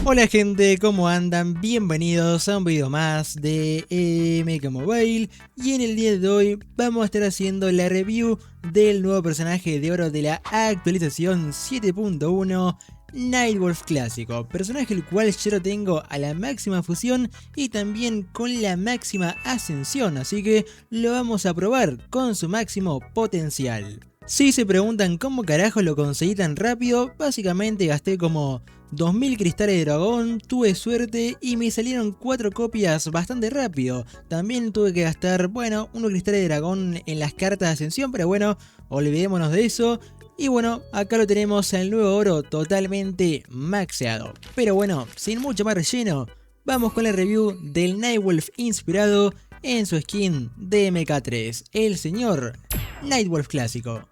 Hola gente, ¿cómo andan? Bienvenidos a un video más de MK Mobile. Y en el día de hoy vamos a estar haciendo la review del nuevo personaje de oro de la actualización 7.1, Nightwolf Clásico. Personaje el cual yo lo tengo a la máxima fusión y también con la máxima ascensión, así que lo vamos a probar con su máximo potencial. Si se preguntan cómo carajo lo conseguí tan rápido, básicamente gasté como 2000 cristales de dragón, tuve suerte y me salieron 4 copias bastante rápido. También tuve que gastar, bueno, unos cristales de dragón en las cartas de ascensión, pero bueno, olvidémonos de eso. Y bueno, acá lo tenemos al nuevo oro totalmente maxeado. Pero bueno, sin mucho más relleno, vamos con la review del Nightwolf inspirado en su skin de MK3, el señor Nightwolf Clásico.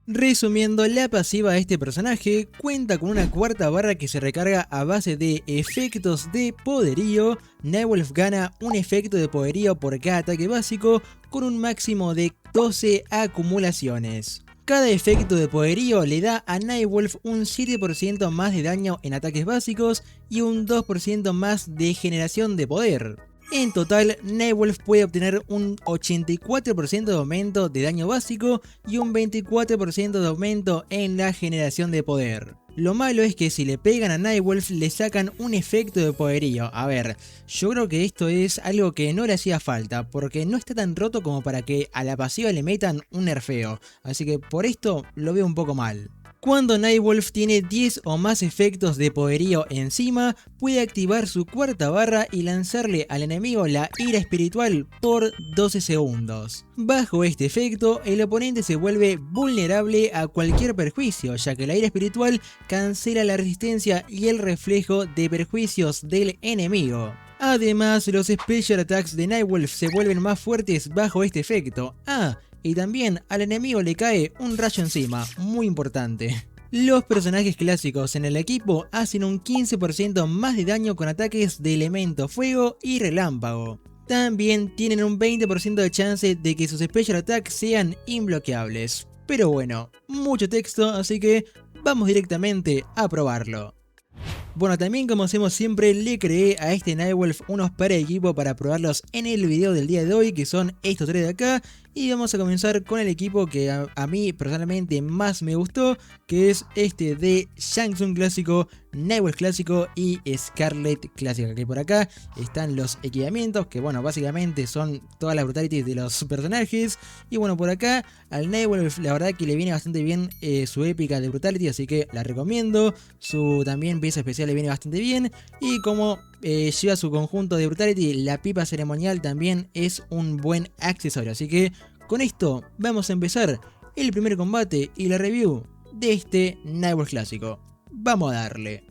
Resumiendo, la pasiva de este personaje cuenta con una cuarta barra que se recarga a base de efectos de poderío. Nightwolf gana un efecto de poderío por cada ataque básico con un máximo de 12 acumulaciones. Cada efecto de poderío le da a Nightwolf un 7% más de daño en ataques básicos y un 2% más de generación de poder. En total, Nightwolf puede obtener un 84% de aumento de daño básico y un 24% de aumento en la generación de poder. Lo malo es que si le pegan a Nightwolf le sacan un efecto de poderío. A ver, yo creo que esto es algo que no le hacía falta, porque no está tan roto como para que a la pasiva le metan un nerfeo. Así que por esto lo veo un poco mal. Cuando Nightwolf tiene 10 o más efectos de poderío encima, puede activar su cuarta barra y lanzarle al enemigo la ira espiritual por 12 segundos. Bajo este efecto, el oponente se vuelve vulnerable a cualquier perjuicio, ya que la ira espiritual cancela la resistencia y el reflejo de perjuicios del enemigo. Además, los Special Attacks de Nightwolf se vuelven más fuertes bajo este efecto. Y también al enemigo le cae un rayo encima, muy importante. Los personajes clásicos en el equipo hacen un 15% más de daño con ataques de elemento fuego y relámpago. También tienen un 20% de chance de que sus special attacks sean imbloqueables. Pero bueno, mucho texto, así que vamos directamente a probarlo. Bueno, también como hacemos siempre, le creé a este Nightwolf unos pares de equipo para probarlos en el video del día de hoy, que son estos tres de acá. Y vamos a comenzar con el equipo que a mí personalmente más me gustó, que es este de Shang Tsung Clásico, Nightwolf Clásico y Scarlet Clásica. Que por acá están los equipamientos, que bueno, básicamente son todas las brutalities de los personajes. Y bueno, por acá al Nightwolf la verdad que le viene bastante bien su épica de brutality, así que la recomiendo. Su también pieza especial le viene bastante bien. Y como lleva su conjunto de brutality, la pipa ceremonial también es un buen accesorio. Así que con esto vamos a empezar el primer combate y la review de este Nightwolf Clásico. Vamos a darle.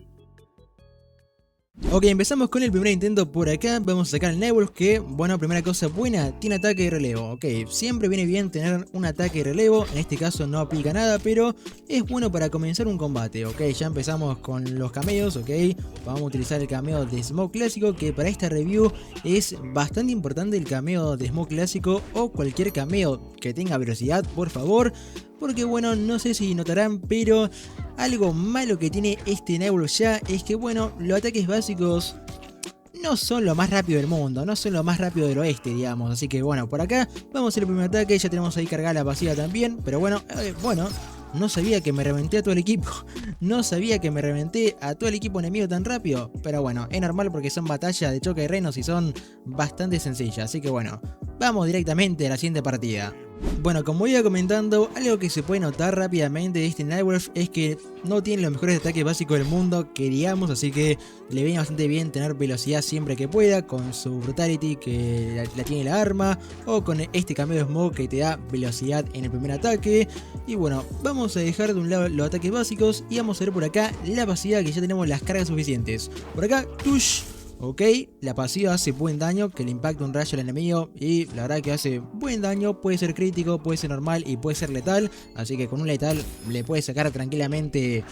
Ok, empezamos con el primer intento por acá. Vamos a sacar al Nightwolf que, bueno, primera cosa buena, tiene ataque de relevo. Ok, siempre viene bien tener un ataque de relevo. En este caso no aplica nada, pero es bueno para comenzar un combate. Ok, ya empezamos con los cameos. Ok, vamos a utilizar el cameo de Smoke Clásico, que para esta review es bastante importante el cameo de Smoke Clásico o cualquier cameo que tenga velocidad, por favor. Porque bueno, no sé si notarán, pero algo malo que tiene este Nightwolf ya es que bueno, los ataques básicos no son lo más rápido del mundo, no son lo más rápido del oeste, digamos. Así que bueno, por acá vamos a hacer el primer ataque, ya tenemos ahí cargada la pasiva también. Pero bueno, no sabía que me reventé a todo el equipo. No sabía que me reventé a todo el equipo enemigo tan rápido. Pero bueno, es normal porque son batallas de choque de reinos y son bastante sencillas. Así que bueno, vamos directamente a la siguiente partida. Bueno, como iba comentando, algo que se puede notar rápidamente de este Nightwolf es que no tiene los mejores ataques básicos del mundo, que digamos, así que le viene bastante bien tener velocidad siempre que pueda, con su brutality que la tiene la arma, o con este cambio de smoke que te da velocidad en el primer ataque. Y bueno, vamos a dejar de un lado los ataques básicos y vamos a ver por acá la pasiva, que ya tenemos las cargas suficientes. Por acá, tush. Ok, la pasiva hace buen daño, que le impacta un rayo al enemigo y la verdad que hace buen daño, puede ser crítico, puede ser normal y puede ser letal, así que con un letal le puede sacar tranquilamente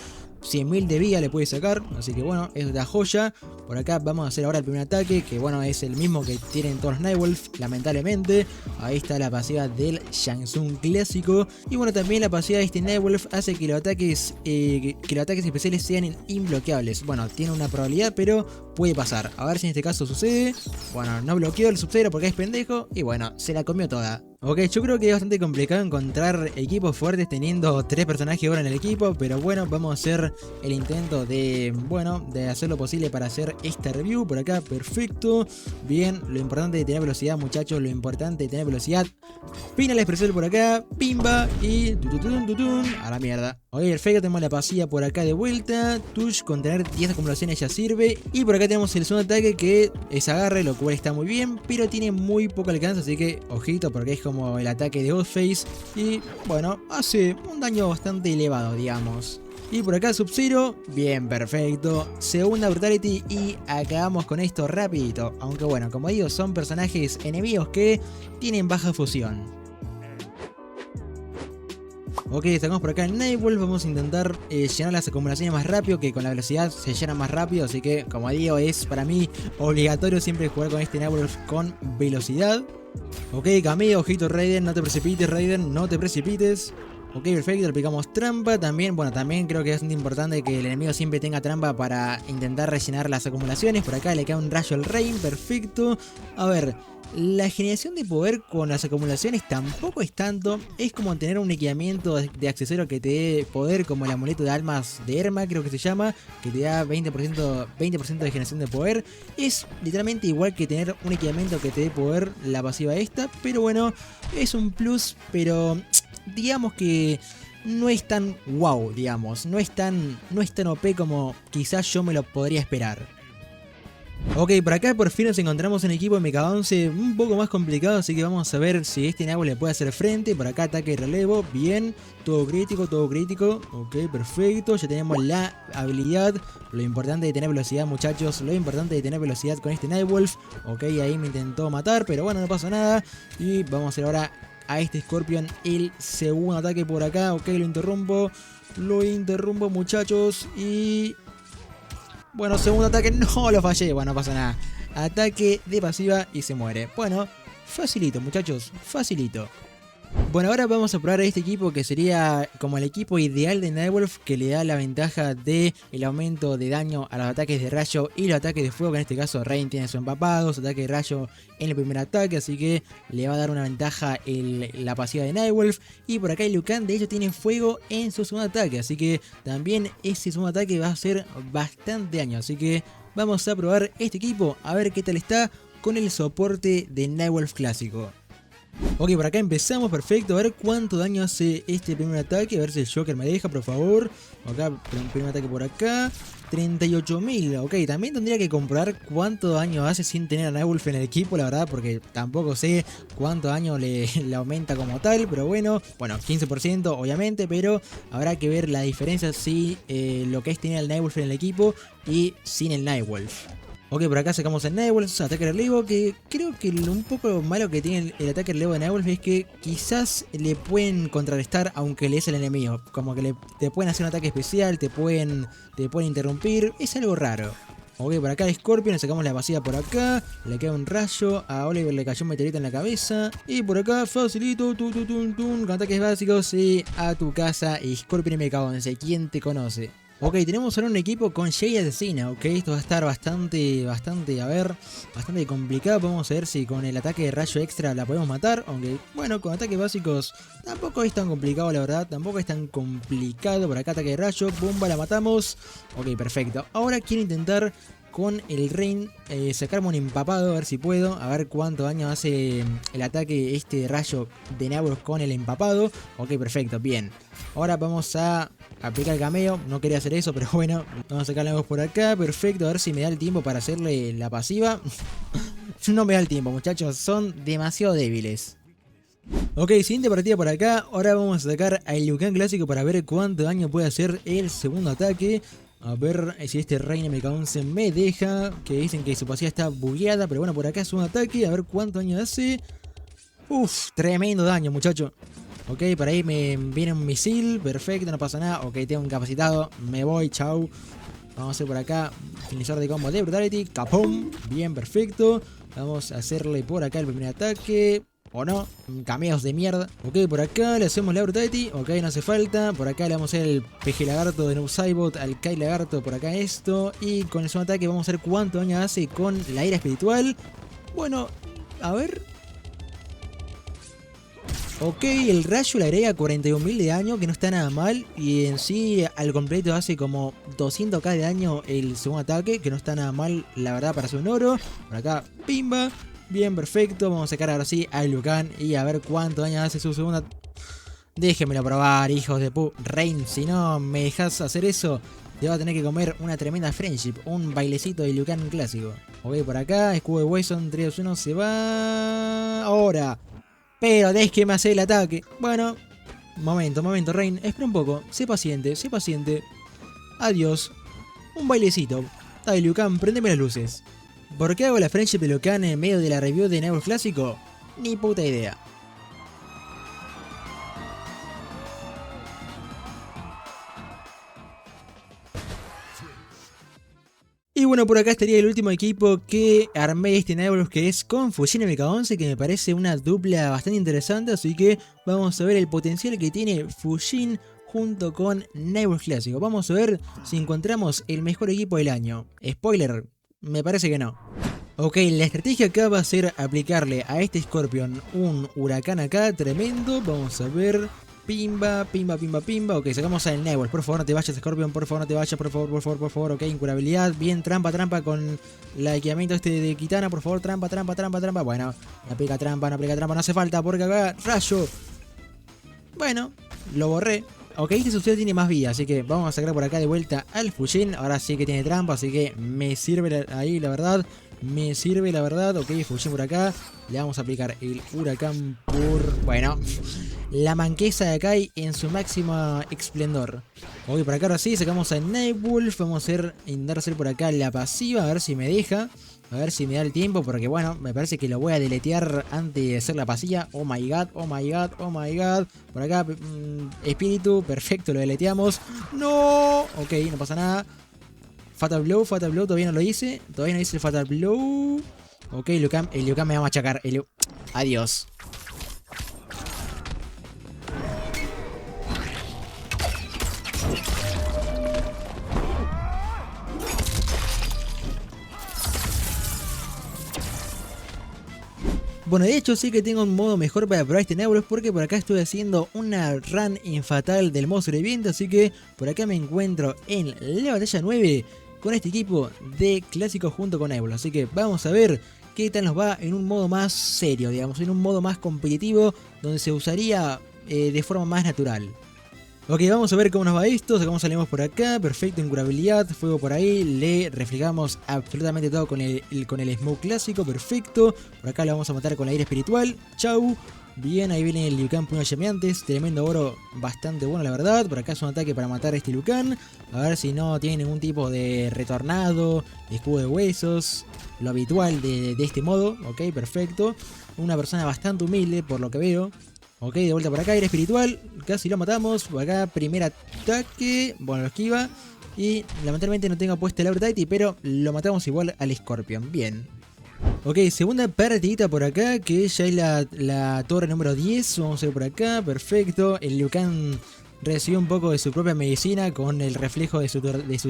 100.000 de vida le puede sacar, así que bueno, es la joya. Por acá vamos a hacer ahora el primer ataque, que bueno, es el mismo que tienen todos los Nightwolf, lamentablemente. Ahí está la pasiva del Shang Tsung clásico. Y bueno, también la pasiva de este Nightwolf hace que los ataques especiales sean imbloqueables. Bueno, tiene una probabilidad, pero puede pasar. A ver si en este caso sucede. Bueno, no bloqueó el Sub-Zero porque es pendejo. Y bueno, se la comió toda. Ok, yo creo que es bastante complicado encontrar equipos fuertes teniendo 3 personajes ahora en el equipo, pero bueno, vamos a hacer el intento de, bueno, de hacer lo posible para hacer esta review. Por acá, perfecto. Bien, lo importante de tener velocidad, muchachos, lo importante de tener velocidad. Final expresor por acá, pimba y tututun, a la mierda. Ok, perfecto, tenemos la pasilla por acá de vuelta. Tush, con tener 10 acumulaciones ya sirve. Y por acá tenemos el segundo ataque que es agarre, lo cual está muy bien, pero tiene muy poco alcance, así que ojito porque es como el ataque de Ghostface. Y bueno, hace un daño bastante elevado, digamos. Y por acá Sub-Zero, bien, perfecto. Segunda Brutality y acabamos con esto rapidito. Aunque bueno, como digo, son personajes enemigos que tienen baja fusión. Ok, sacamos por acá el Nightwolf, vamos a intentar llenar las acumulaciones más rápido, que con la velocidad se llena más rápido, así que como digo, es para mí obligatorio siempre jugar con este Nightwolf con velocidad. Ok, cameo, ojito Raiden, no te precipites Raiden, no te precipites. Ok, perfecto, le aplicamos trampa también. Bueno, también creo que es bastante importante que el enemigo siempre tenga trampa para intentar rellenar las acumulaciones. Por acá le cae un rayo al Rain, perfecto. A ver, la generación de poder con las acumulaciones tampoco es tanto. Es como tener un equipamiento de accesorio que te dé poder, como el amuleto de almas de Erma, creo que se llama, que te da 20% de generación de poder. Es literalmente igual que tener un equipamiento que te dé poder, la pasiva esta. Pero bueno, es un plus, pero digamos que no es tan wow, digamos. No es tan OP como quizás yo me lo podría esperar. Ok, por acá por fin nos encontramos un equipo de Mecha 11 un poco más complicado, así que vamos a ver si este Nabo le puede hacer frente. Por acá ataque y relevo, bien, todo crítico, ok, perfecto, ya tenemos la habilidad. Lo importante de tener velocidad, muchachos, lo importante de tener velocidad con este Nightwolf. Ok, ahí me intentó matar, pero bueno, no pasa nada. Y vamos a hacer ahora a este Scorpion el segundo ataque por acá. Ok, lo interrumpo, muchachos, y bueno, segundo ataque, no lo fallé, bueno, no pasa nada. Ataque de pasiva y se muere. Bueno, facilito, muchachos, facilito. Bueno, ahora vamos a probar a este equipo que sería como el equipo ideal de Nightwolf, que le da la ventaja de el aumento de daño a los ataques de rayo y los ataques de fuego, que en este caso Rain tiene su empapado, su ataque de rayo en el primer ataque, así que le va a dar una ventaja la pasiva de Nightwolf. Y por acá el Liu Kang de hecho tiene fuego en su segundo ataque, así que también ese segundo ataque va a hacer bastante daño, así que vamos a probar este equipo a ver qué tal está con el soporte de Nightwolf clásico. Ok, por acá empezamos, perfecto, a ver cuánto daño hace este primer ataque, a ver si el Joker me deja, por favor. Acá, primer ataque por acá, 38.000, ok, también tendría que comprobar cuánto daño hace sin tener a Nightwolf en el equipo, la verdad, porque tampoco sé cuánto daño le aumenta como tal, pero bueno, 15% obviamente, pero habrá que ver la diferencia si lo que es tener al Nightwolf en el equipo y sin el Nightwolf. Ok, por acá sacamos el Nightwolf, ataque relevo, que creo que un poco malo que tiene el ataque relevo de Nightwolf es que quizás le pueden contrarrestar aunque le es el enemigo. Como que te pueden hacer un ataque especial, te pueden interrumpir, es algo raro. Ok, por acá el Scorpion, le sacamos la pasiva por acá, le queda un rayo, a Oliver le cayó un meteorito en la cabeza. Y por acá, facilito, con ataques básicos y a tu casa, y Scorpion y Mecha 11, ¿quién te conoce? Ok, tenemos ahora un equipo con Jay Asesina, ok, esto va a estar bastante complicado. Vamos a ver si con el ataque de rayo extra la podemos matar, aunque bueno, con ataques básicos tampoco es tan complicado, la verdad, tampoco es tan complicado. Por acá ataque de rayo, bomba, la matamos, ok, perfecto. Ahora quiero intentar con el Rain sacarme un empapado, a ver si puedo, a ver cuánto daño hace el ataque de rayo de Nabros con el empapado. Ok, perfecto, bien. Ahora vamos a aplicar el cameo, no quería hacer eso, pero bueno, vamos a sacar la voz por acá, perfecto, a ver si me da el tiempo para hacerle la pasiva. No me da el tiempo, muchachos, son demasiado débiles. Ok, siguiente partida por acá, ahora vamos a sacar al Liu Kang clásico para ver cuánto daño puede hacer el segundo ataque. A ver si este Reina Mecha 11 me deja, que dicen que su pasiva está bugueada, pero bueno, por acá es un ataque, a ver cuánto daño hace. Uff, tremendo daño, muchacho. Ok, por ahí me viene un misil. Perfecto, no pasa nada. Ok, tengo un incapacitado. Me voy, chau. Vamos a hacer por acá finalizador de combo de Brutality. Capum. Bien, perfecto. Vamos a hacerle por acá el primer ataque. O no, cameos de mierda. Ok, por acá le hacemos la Brutality. Ok, no hace falta. Por acá le vamos a hacer el PG Lagarto de Noob Saibot al Kai Lagarto. Por acá esto. Y con el segundo ataque vamos a ver cuánto daño hace con la ira espiritual. Bueno, a ver. Ok, el rayo le agrega 41.000 de daño, que no está nada mal. Y en sí, al completo hace como 200k de daño el segundo ataque, que no está nada mal, la verdad, para hacer un oro. Por acá, pimba. Bien, perfecto. Vamos a sacar ahora sí a Liu Kang y a ver cuánto daño hace su segunda. Déjenmelo probar, hijos de pu... Rain, si no me dejas hacer eso, te va a tener que comer una tremenda friendship. Un bailecito de Liu Kang clásico. Ok, por acá, escudo de Wison, 3, 2, 1, se va... Ahora. Pero déjeme hacer el ataque. Bueno, momento, Rain. Espera un poco. Sé paciente, sé paciente. Adiós. Un bailecito. Dale, Liu Kang, prendeme las luces. ¿Por qué hago la friendship de Liu Kang en medio de la review de Neo Clásico? Ni puta idea. Y bueno, por acá estaría el último equipo que armé este Nibelus, que es con Fujin MK11, que me parece una dupla bastante interesante, así que vamos a ver el potencial que tiene Fujin junto con Nibelus Clásico. Vamos a ver si encontramos el mejor equipo del año. Spoiler, me parece que no. Ok, la estrategia acá va a ser aplicarle a este Scorpion un huracán acá, tremendo. Vamos a ver... Pimba, pimba, pimba, pimba. Ok, sacamos al Nibelus. Por favor, no te vayas, Scorpion. Por favor, no te vayas. Por favor, por favor, por favor. Ok, incurabilidad. Bien, trampa, trampa con el equipamiento este de Kitana. Por favor, trampa, trampa, trampa, trampa. Bueno, no aplica trampa, no aplica trampa. No hace falta porque acá, rayo. Bueno, lo borré. Ok, este subsidio tiene más vida, así que vamos a sacar por acá de vuelta al Fujin. Ahora sí que tiene trampa, así que me sirve ahí, la verdad. Me sirve, la verdad. Ok, Fujin por acá. Le vamos a aplicar el huracán por... Bueno, la manqueza de Kai en su máximo esplendor. Ok, por acá ahora sí, sacamos a Nightwolf. Vamos a intentar hacer por acá la pasiva, a ver si me deja. A ver si me da el tiempo, porque bueno, me parece que lo voy a deletear antes de hacer la pasilla. Oh my god, oh my god, oh my god. Por acá, espíritu, perfecto, lo deleteamos. ¡No! Ok, no pasa nada. Fatal Blow, todavía no lo hice. Todavía no hice el Fatal Blow. Ok, el Liu Kang me va a machacar. Adiós. Bueno, de hecho sí que tengo un modo mejor para probar este Nibelus, porque por acá estoy haciendo una run en fatal del modo sobreviviente, así que por acá me encuentro en la batalla 9 con este equipo de clásico junto con Nibelus. Así que vamos a ver qué tal nos va en un modo más serio, digamos, en un modo más competitivo, donde se usaría de forma más natural. Ok, vamos a ver cómo nos va esto. Sacamos salimos por acá, perfecto, incurabilidad, fuego por ahí, le reflejamos absolutamente todo con el smoke clásico, perfecto. Por acá lo vamos a matar con la ira espiritual, chau. Bien, ahí viene el Liu Kang puños llameantes, tremendo oro, bastante bueno la verdad. Por acá es un ataque para matar a este Liu Kang. A ver si no tiene ningún tipo de retornado, escudo de huesos, lo habitual de este modo. Ok, perfecto. Una persona bastante humilde por lo que veo. Ok, de vuelta por acá, aire espiritual, casi lo matamos. Por acá, primer ataque, bueno, lo esquiva. Y lamentablemente no tengo puesta el Brutality, pero lo matamos igual al Scorpion, bien. Ok, segunda partidita por acá, que ya es la torre número 10. Vamos a ver por acá, perfecto. El Liu Kang recibió un poco de su propia medicina con el reflejo de su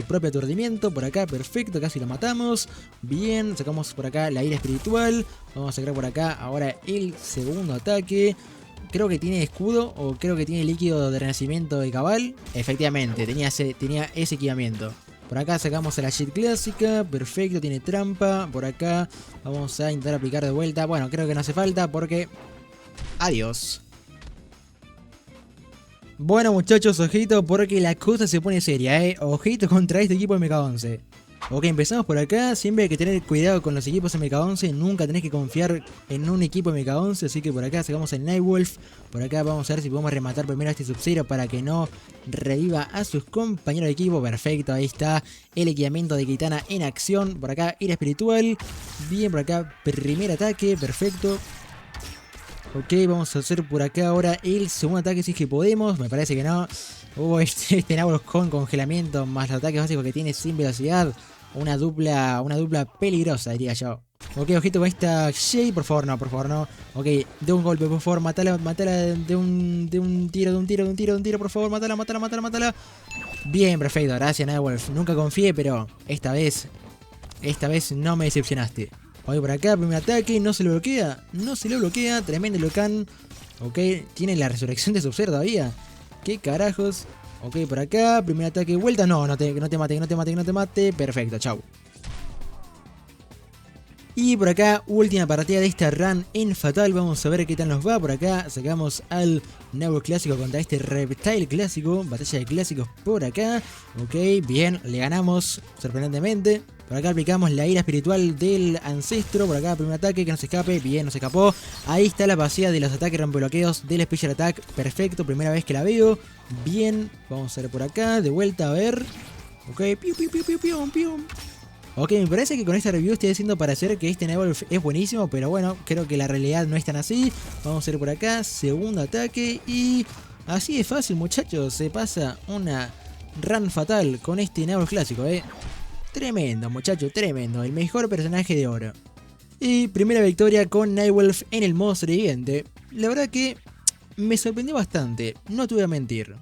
propio aturdimiento. Por acá, perfecto, casi lo matamos. Bien, sacamos por acá la ira espiritual. Vamos a sacar por acá ahora el segundo ataque. Creo que tiene escudo o creo que tiene líquido de renacimiento de cabal. Efectivamente, tenía ese equipamiento. Por acá sacamos a la shit clásica. Perfecto, tiene trampa. Por acá vamos a intentar aplicar de vuelta. Bueno, creo que no hace falta porque... Adiós. Bueno muchachos, ojito porque la cosa se pone seria, Ojito contra este equipo de MK11. Ok, empezamos por acá. Siempre hay que tener cuidado con los equipos MK11. Nunca tenés que confiar en un equipo MK11. Así que por acá sacamos el Nightwolf. Por acá vamos a ver si podemos rematar primero a este Sub-Zero para que no reviva a sus compañeros de equipo. Perfecto, ahí está el equipamiento de Kitana en acción. Por acá, ira espiritual. Bien, por acá, primer ataque. Perfecto. Ok, vamos a hacer por acá ahora el segundo ataque si es que podemos. Me parece que no. Este Naboros con congelamiento más los ataques básicos que tiene sin velocidad. Una dupla peligrosa, diría yo. Ok, ojito con esta Shay, por favor no. Ok, de un golpe, por favor, matala de un tiro, por favor, matala. Bien, perfecto, gracias Nightwolf. Nunca confié, pero esta vez no me decepcionaste. Voy por acá, primer ataque, no se lo bloquea, tremendo Locan. Ok, tiene la resurrección de Sub-Zero todavía. ¿Qué carajos? Ok, por acá, primer ataque, vuelta, no te mate, perfecto, chau. Y por acá, última partida de esta run en Fatal, vamos a ver qué tal nos va. Por acá sacamos al Nightwolf clásico contra este Reptile clásico, batalla de clásicos por acá. Ok, bien, le ganamos sorprendentemente. Por acá aplicamos la ira espiritual del ancestro. Por acá, primer ataque, que no se escape. Bien, no se escapó. Ahí está la pasiva de los ataques rompebloqueos del Special Attack. Perfecto, primera vez que la veo. Bien, vamos a ver por acá, de vuelta a ver. Ok, pium. Ok, me parece que con esta review estoy haciendo parecer que este Nightwolf es buenísimo, pero bueno, creo que la realidad no es tan así. Vamos a ir por acá, segundo ataque y así de fácil, muchachos, se pasa una run fatal con este Nightwolf clásico, Tremendo, muchachos, tremendo, el mejor personaje de oro. Y primera victoria con Nightwolf en el modo sobreviviente. La verdad que me sorprendió bastante, no te voy a mentir.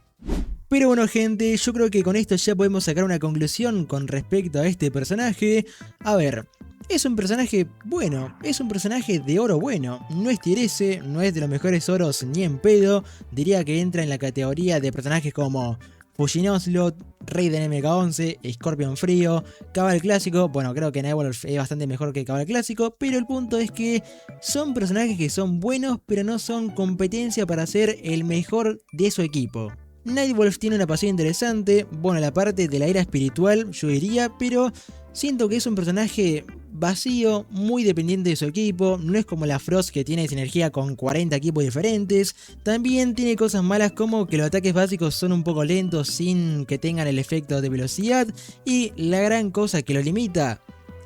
Pero bueno, gente, yo creo que con esto ya podemos sacar una conclusión con respecto a este personaje. A ver, es un personaje bueno, es un personaje de oro bueno. No es tier S, no es de los mejores oros ni en pedo. Diría que entra en la categoría de personajes como Fujin Onslaught, Raiden MK11, Scorpion Frío, Cabal Clásico. Bueno, creo que Nightwolf es bastante mejor que Cabal Clásico, pero el punto es que son personajes que son buenos, pero no son competencia para ser el mejor de su equipo. Nightwolf tiene una pasión interesante, bueno, la parte de la era espiritual yo diría, pero siento que es un personaje vacío, muy dependiente de su equipo, no es como la Frost que tiene sinergia con 40 equipos diferentes. También tiene cosas malas como que los ataques básicos son un poco lentos sin que tengan el efecto de velocidad, y la gran cosa que lo limita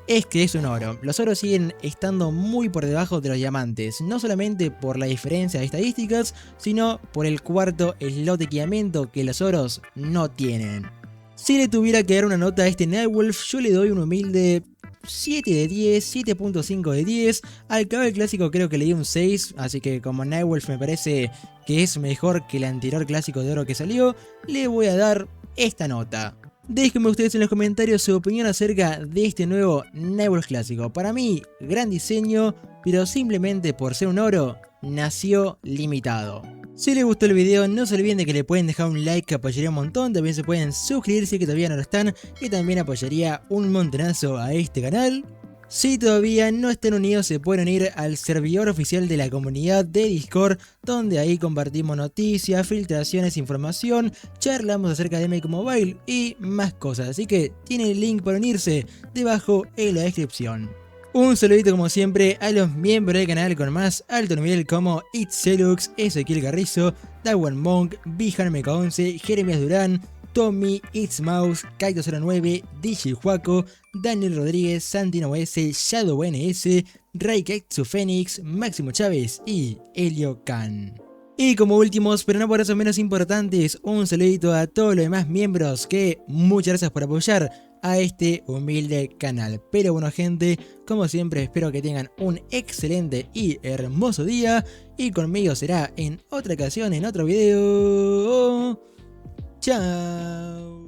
es que es un oro. Los oros siguen estando muy por debajo de los diamantes, no solamente por la diferencia de estadísticas, sino por el cuarto slot de equipamiento que los oros no tienen. Si le tuviera que dar una nota a este Nightwolf, yo le doy un humilde 7 de 10, 7.5 de 10. Al Cabal Clásico creo que le di un 6, así que como Nightwolf me parece que es mejor que el anterior clásico de oro que salió, le voy a dar esta nota. Déjenme ustedes en los comentarios su opinión acerca de este nuevo Nightwolf clásico. Para mí, gran diseño, pero simplemente por ser un oro, nació limitado. Si les gustó el video, no se olviden de que le pueden dejar un like que apoyaría un montón. También se pueden suscribirse que todavía no lo están, que también apoyaría un montonazo a este canal. Si todavía no están unidos, se pueden unir al servidor oficial de la comunidad de Discord, donde ahí compartimos noticias, filtraciones, información, charlamos acerca de Make Mobile y más cosas, así que tienen el link para unirse debajo en la descripción. Un saludito como siempre a los miembros del canal con más alto nivel como Itzelux, Ezequiel Garrizo, Dawan Monk, Bijan MK11, Jeremías Durán, Tommy, It's Mouse, Kaito09, DJ Juaco, Daniel Rodríguez, Santino S, Shadow NS, Raiketsu Phoenix, Máximo Chávez y Helio Khan. Y como últimos, pero no por eso menos importantes, un saludito a todos los demás miembros que muchas gracias por apoyar a este humilde canal. Pero bueno, gente, como siempre espero que tengan un excelente y hermoso día, y conmigo será en otra ocasión, en otro video. Chao.